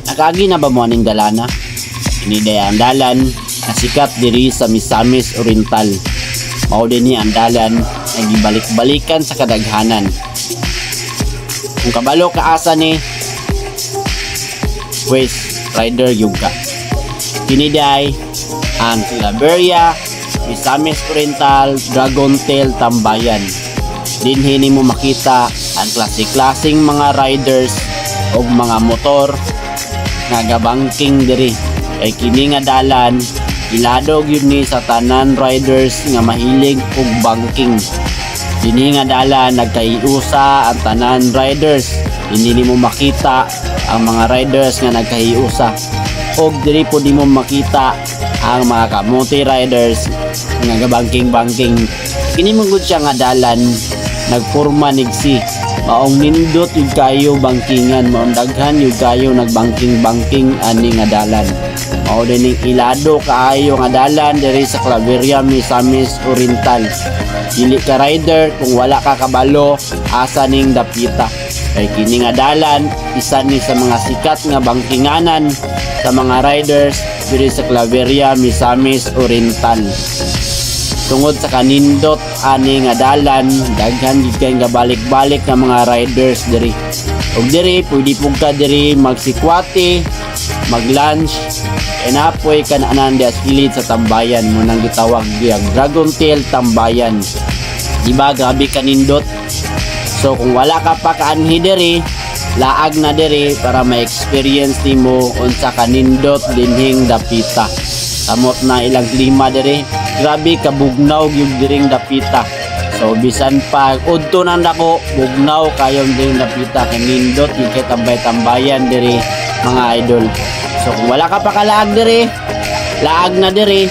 Nakagi na ba mo aning dalana? Ini day ang dalan na sikat diri sa Misamis Oriental. Mao din ni ang dalan na gibalik-balikan sa kadaghanan. Kung kabalo ka asa ni West Rider Yuga. Kini day ang Claveria, Misamis Oriental, Dragon Tail Tambayan. Dinhi nimo makita ang klase-klaseng mga riders o mga motor nga gabangking diri. Kay kini nga dalan iladog yun ni sa tanan riders nga mahilig og banking. Dini nga dalan nagkahiusa ang tanan riders. Hindi nimo makita ang mga riders nga nagkahiusa. Og diri po di mo makita ang mga kamote riders nga gabangking-bangking. Kini mo gud siya nga dalan nagporma nigsi. Maong nindot yung kayo bangkingan, maong daghan yung kayo nagbangking-bangking ani nga dalan. Mao din ning ilado kaayo nga dalan diri sa Claveria, Misamis Oriental. Dili ka rider kung wala ka kabalo asa ning dapita. Kay kini nga dalan isa ni sa mga sikat nga bangkinganan sa mga riders diri sa Claveria, Misamis Oriental. Tungod sa kanindot ani nga dalan, daghan gid kay nga balik-balik nga mga riders diri. Og diri pwede pug ka diri magsikwate, mag-lunch, enapoy kan anan dia kilid sa tambayan mo nang gitawag diag Dragon Tail Tambayan. Diba grabe kanindot? So kung wala ka pa kaanhi diri, laag na diri para ma-experience nimo unsa kanindot dinhing dapita. Samot na ilang klima diri. Grabe kabugnaw yung diring dapita. So bisan pa udto nang dako, bugnaw kayong diring dapita kanindot yung kay tambay-tambayan diri mga idol. So kung wala ka pa kalaag diri, laag na diri.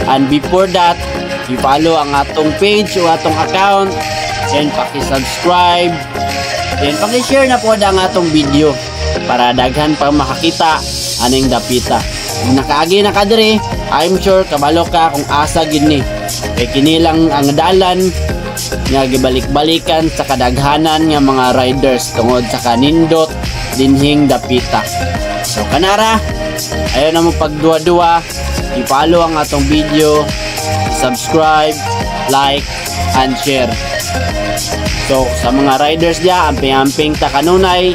And before that, i-follow ang atong page o atong account, and paki-subscribe, and paki-share na po ang atong video para daghan pa makakita aning dapita. Kung nakaagi na ka diri, I'm sure kabalo ka kung asa gid ni. Kay kini lang ang dalan nga gibalik-balikan sa kadaghanan nga mga riders tungod sa kanindot dinhing dapita. So kanara, ayo na mo pagduwa-duwa, i-follow ang atong video, subscribe, like, and share. So sa mga riders dia, amping-amping ta kanunay,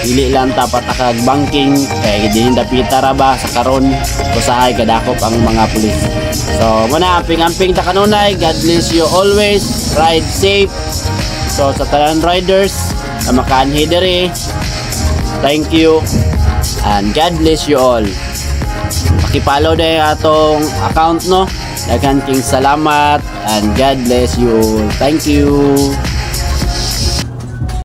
dili lang ta patakag banking kay dinhi dapita ra ba sa karon usahay kadakop ang mga pulis. So muna amping-amping ta kanunay. God bless you always. Ride safe. So sa tanan riders na makaanhi diri, thank you and God bless you all. Paki-follow din atong account no. Daghan king salamat and God bless you all. Thank you.